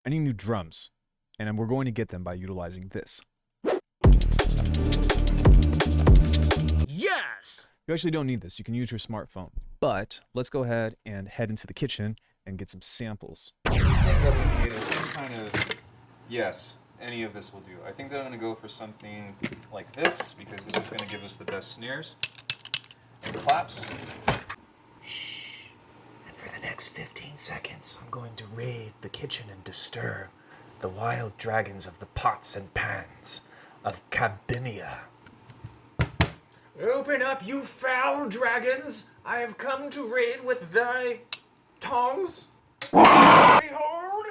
I need new drums, and we're going to get them by utilizing this. Yes! You actually don't need this. You can use your smartphone. But let's go ahead and head into the kitchen and get some samples. The thing that we need is some kind of, yes, any of this will do. I think that I'm going to go for something like this, because this is going to give us the best snares and claps. Shh. And for the next 15 seconds, I'm going to raid the kitchen and disturb the wild dragons of the pots and pans of Cabinia. Open up, you foul dragons! I have come to raid with thy tongs. Behold!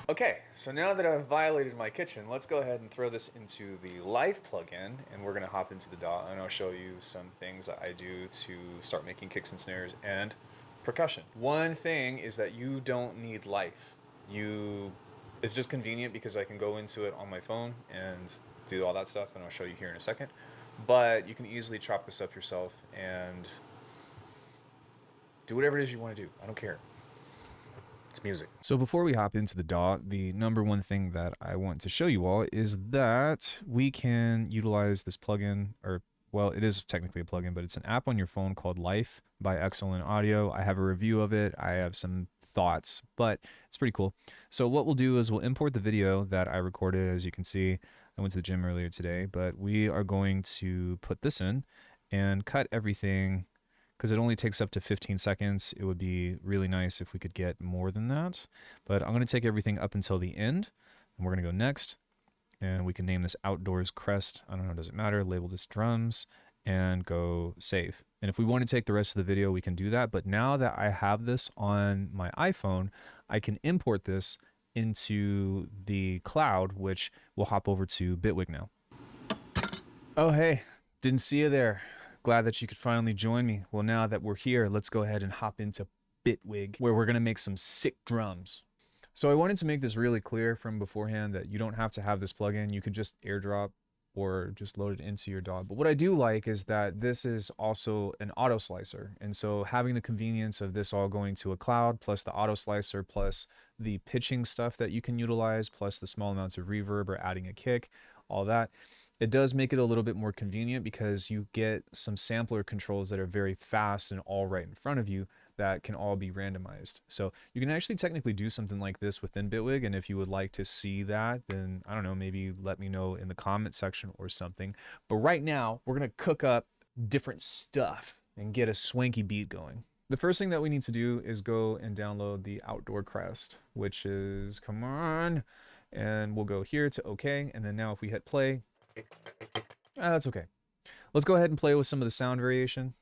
Okay, so now that I've violated my kitchen, let's go ahead and throw this into the live plugin, and we're gonna hop into the DAW, and I'll show you some things that I do to start making kicks and snares and percussion. One thing is that you don't need life. It's just convenient because I can go into it on my phone and do all that stuff, and I'll show you here in a second. But you can easily chop this up yourself and do whatever it is you want to do. I don't care. It's music. So before we hop into the DAW, the number one thing that I want to show you all is that we can utilize this plugin, or well, it is technically a plugin, but it's an app on your phone called Life by Excellent Audio. I have a review of it. I have some thoughts, but it's pretty cool. So what we'll do is we'll import the video that I recorded. As you can see, I went to the gym earlier today, but we are going to put this in and cut everything because it only takes up to 15 seconds. It would be really nice if we could get more than that, but I'm going to take everything up until the end, and we're going to go next. And we can name this Outdoors Crest. I don't know, does it matter? Label this drums and go save. And if we want to take the rest of the video, we can do that. But now that I have this on my iPhone, I can import this into the cloud, which we'll hop over to Bitwig now. Oh, hey, didn't see you there. Glad that you could finally join me. Well, now that we're here, let's go ahead and hop into Bitwig, where we're going to make some sick drums. So I wanted to make this really clear from beforehand that you don't have to have this plugin. You could just airdrop or just load it into your DAW. But what I do like is that this is also an auto slicer. And so having the convenience of this all going to a cloud, plus the auto slicer, plus the pitching stuff that you can utilize, plus the small amounts of reverb or adding a kick, all that, it does make it a little bit more convenient because you get some sampler controls that are very fast and all right in front of you that can all be randomized. So you can actually technically do something like this within Bitwig, and if you would like to see that, then I don't know, maybe let me know in the comment section or something. But right now, we're gonna cook up different stuff and get a swanky beat going. The first thing that we need to do is go and download the Outdoor Crest, which is, come on, and we'll go here to OK, and then now if we hit play, that's okay. Let's go ahead and play with some of the sound variation.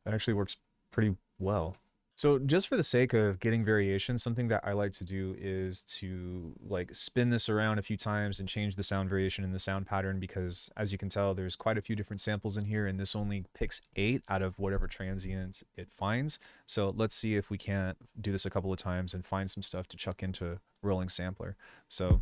That actually works pretty well. So just for the sake of getting variation, something that I like to do is to like spin this around a few times and change the sound variation and the sound pattern, because as you can tell, there's quite a few different samples in here, and this only picks 8 out of whatever transient it finds. So let's see if we can't do this a couple of times and find some stuff to chuck into rolling sampler. So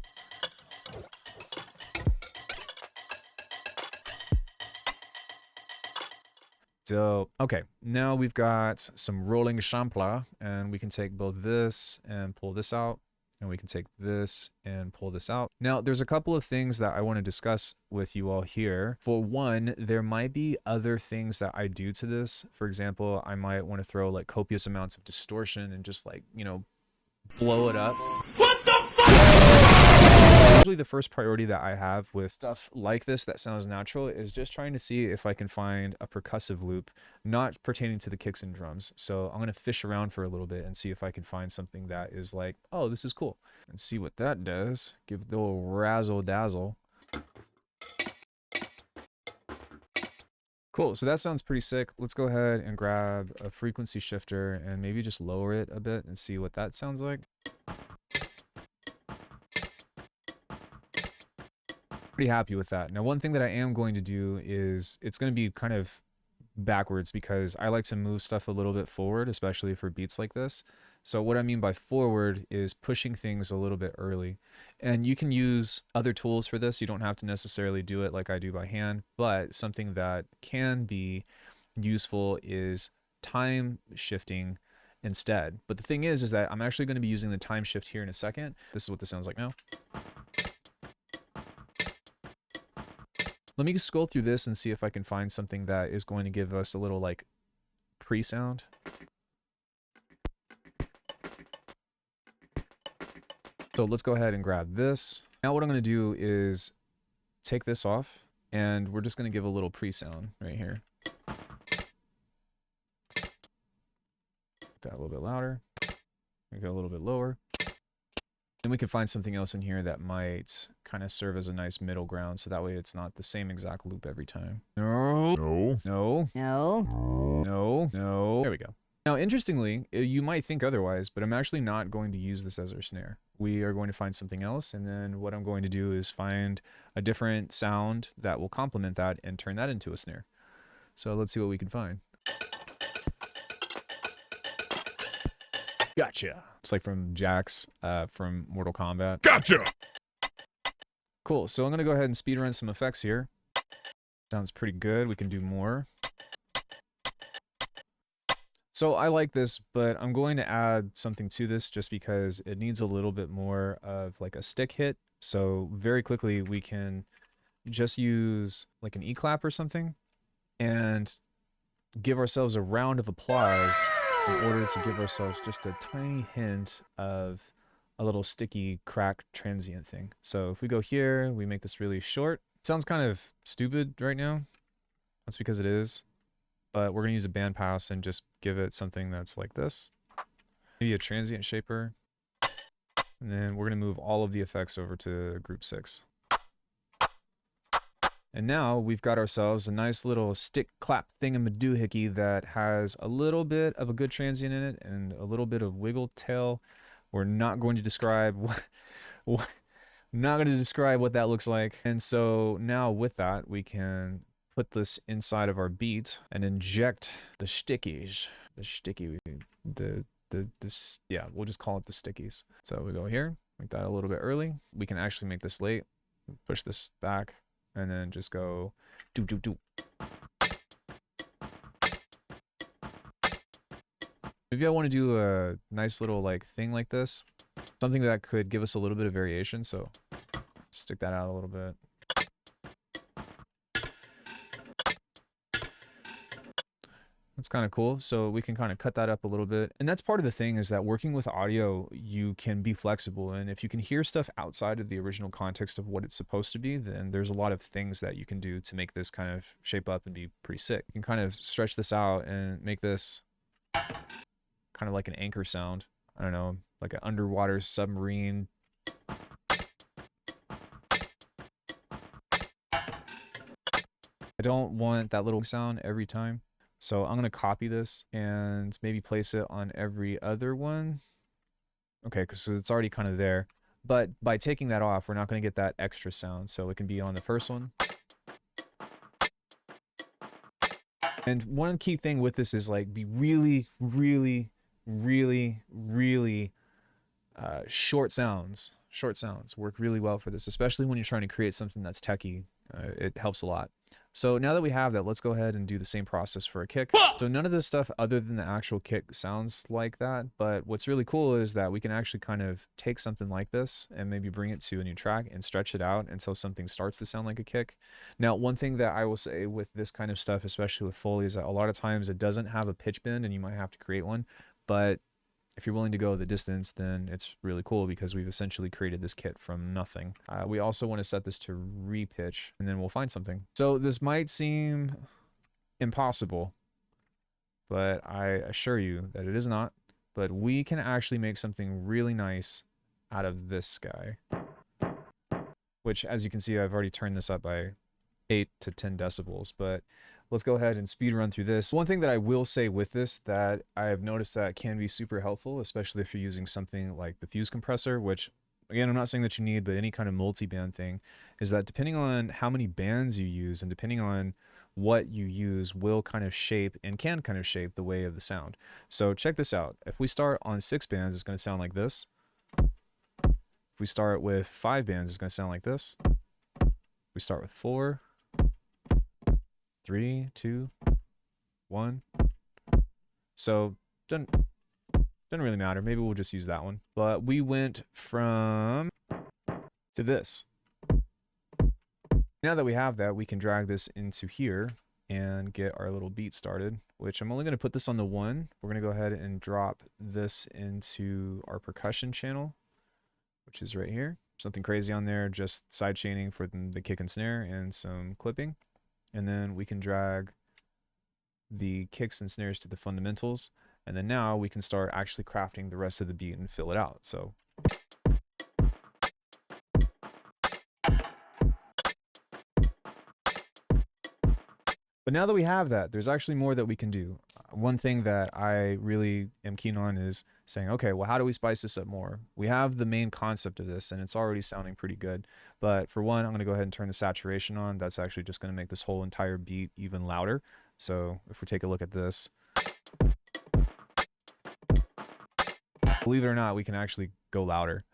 okay, now we've got some rolling sampler, and we can take both this and pull this out, and we can take this and pull this out. Now, there's a couple of things that I want to discuss with you all here. For one, there might be other things that I do to this. For example, I might want to throw like copious amounts of distortion and just like, you know, blow it up. Usually the first priority that I have with stuff like this that sounds natural is just trying to see if I can find a percussive loop not pertaining to the kicks and drums. So I'm going to fish around for a little bit and see if I can find something that is like, oh, this is cool, and see what that does. Give the little razzle dazzle. Cool, so that sounds pretty sick. Let's go ahead and grab a frequency shifter and maybe just lower it a bit and see what that sounds like. Pretty happy with that. Now, one thing that I am going to do is it's going to be kind of backwards because I like to move stuff a little bit forward, especially for beats like this. So what I mean by forward is pushing things a little bit early. And you can use other tools for this. You don't have to necessarily do it like I do by hand, but something that can be useful is time shifting instead. But the thing is that I'm actually going to be using the time shift here in a second. This is what this sounds like now. Let me scroll through this and see if I can find something that is going to give us a little like pre-sound. So let's go ahead and grab this. Now what I'm going to do is take this off and we're just going to give a little pre-sound right here. That a little bit louder. Make it a little bit lower. And we can find something else in here that might kind of serve as a nice middle ground, so that way it's not the same exact loop every time. No. No. No. No. No. No. There we go. Now, interestingly, you might think otherwise, but I'm actually not going to use this as our snare. We are going to find something else, and then what I'm going to do is find a different sound that will complement that and turn that into a snare. So let's see what we can find. Gotcha. It's like from Jax from Mortal Kombat. Gotcha! Cool. So I'm going to go ahead and speed run some effects here. Sounds pretty good. We can do more. So I like this, but I'm going to add something to this just because it needs a little bit more of like a stick hit. So very quickly we can just use like an E-clap or something and give ourselves a round of applause in order to give ourselves just a tiny hint of a little sticky crack transient thing. So if we go here, we make this really short. It sounds kind of stupid right now. That's because it is. But we're going to use a bandpass and just give it something that's like this. Maybe a transient shaper. And then we're going to move all of the effects over to group 6. And now we've got ourselves a nice little stick clap thingamadoohickey that has a little bit of a good transient in it and a little bit of wiggle tail. We're not going to describe what that looks like. And so now with that, we can put this inside of our beat and inject the stickies. Yeah, we'll just call it the stickies. So we go here, make that a little bit early. We can actually make this late, push this back, and then just go do do do. Maybe I want to do a nice little like thing like this, something that could give us a little bit of variation. So stick that out a little bit. That's kind of cool. So we can kind of cut that up a little bit. And that's part of the thing is that working with audio, you can be flexible. And if you can hear stuff outside of the original context of what it's supposed to be, then there's a lot of things that you can do to make this kind of shape up and be pretty sick. You can kind of stretch this out and make this kind of like an anchor sound. I don't know, like an underwater submarine. I don't want that little sound every time. So I'm going to copy this and maybe place it on every other one. Okay, because it's already kind of there. But by taking that off, we're not going to get that extra sound. So it can be on the first one. And one key thing with this is like be really, really, really, really short sounds. Short sounds work really well for this, especially when you're trying to create something that's techy. It helps a lot. So now that we have that, let's go ahead and do the same process for a kick. So none of this stuff other than the actual kick sounds like that, but what's really cool is that we can actually kind of take something like this and maybe bring it to a new track and stretch it out until something starts to sound like a kick. Now, one thing that I will say with this kind of stuff, especially with Foley, is that a lot of times it doesn't have a pitch bend and you might have to create one, but if you're willing to go the distance, then it's really cool because we've essentially created this kit from nothing. We also want to set this to repitch and then we'll find something. So this might seem impossible, but I assure you that it is not. But we can actually make something really nice out of this guy. Which, as you can see, I've already turned this up by 8 to 10 decibels, but let's go ahead and speed run through this. One thing that I will say with this that I have noticed that can be super helpful, especially if you're using something like the fuse compressor, which again, I'm not saying that you need, but any kind of multi-band thing, is that depending on how many bands you use and depending on what you use will kind of shape and can kind of shape the way of the sound. So check this out. If we start on 6 bands, it's going to sound like this. If we start with 5 bands, it's going to sound like this. We start with 4, 3, 2, 1. So doesn't really matter. Maybe we'll just use that one. But we went from to this. Now that we have that, we can drag this into here and get our little beat started, which I'm only going to put this on the 1. We're going to go ahead and drop this into our percussion channel, which is right here. Something crazy on there, just side chaining for the kick and snare and some clipping. And then we can drag the kicks and snares to the fundamentals. And then now we can start actually crafting the rest of the beat and fill it out. So but now that we have that, there's actually more that we can do. One thing that I really am keen on is saying, okay, well, how do we spice this up more? We have the main concept of this, and it's already sounding pretty good. But for one, I'm going to go ahead and turn the saturation on. That's actually just going to make this whole entire beat even louder. So if we take a look at this, believe it or not, we can actually go louder.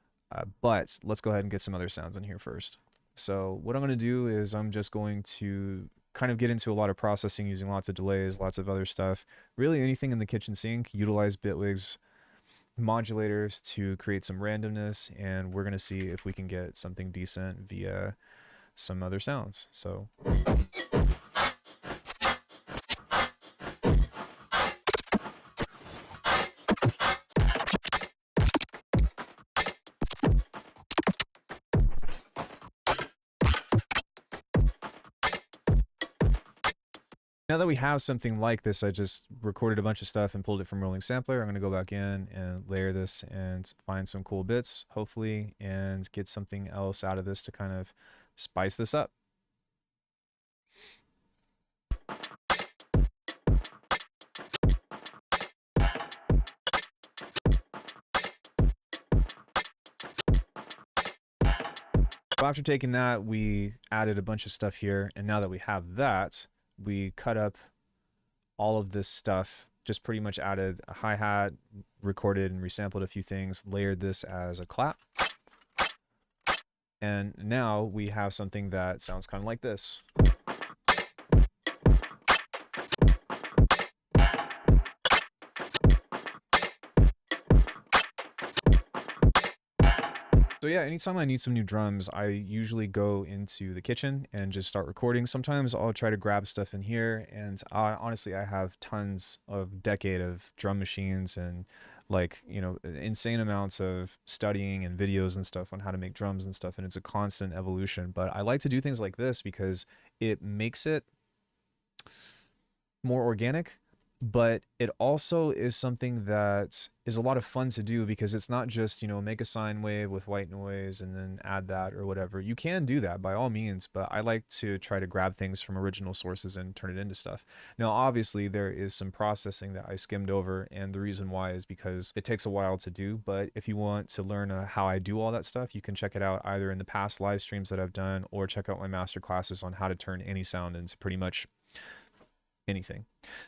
But let's go ahead and get some other sounds in here first. So what I'm going to do is I'm just going to kind of get into a lot of processing using lots of delays, lots of other stuff. Really anything in the kitchen sink, utilize Bitwig's modulators to create some randomness, and we're going to see if we can get something decent via some other sounds. So now that we have something like this, I just recorded a bunch of stuff and pulled it from Rolling Sampler. I'm going to go back in and layer this and find some cool bits, hopefully, and get something else out of this to kind of spice this up. So after taking that, we added a bunch of stuff here, and now that we have that, we cut up all of this stuff, just pretty much added a hi-hat, recorded and resampled a few things, layered this as a clap. And now we have something that sounds kind of like this. So yeah, anytime I need some new drums, I usually go into the kitchen and just start recording. Sometimes I'll try to grab stuff in here, and honestly, I have tons of decade of drum machines and like, you know, insane amounts of studying and videos and stuff on how to make drums and stuff, and it's a constant evolution. But I like to do things like this because it makes it more organic, but it also is something that is a lot of fun to do because it's not just, you know, make a sine wave with white noise and then add that or whatever. You can do that by all means, but I like to try to grab things from original sources and turn it into stuff. Now, obviously, there is some processing that I skimmed over, and the reason why is because it takes a while to do. But if you want to learn how I do all that stuff, you can check it out either in the past live streams that I've done or check out my masterclasses on how to turn any sound into pretty much anything.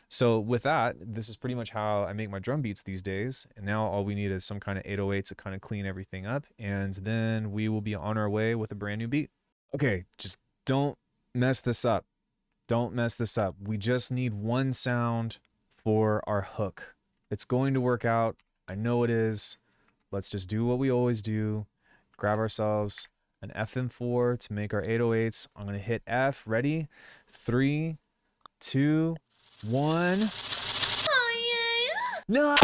So with that, this is pretty much how I make my drum beats these days. And now all we need is some kind of 808 to kind of clean everything up. And then we will be on our way with a brand new beat. Okay, just don't mess this up. Don't mess this up. We just need one sound for our hook. It's going to work out. I know it is. Let's just do what we always do. Grab ourselves an FM4 to make our 808s. I'm going to hit F. Ready? 3, 2, 1. Oh, yeah. No!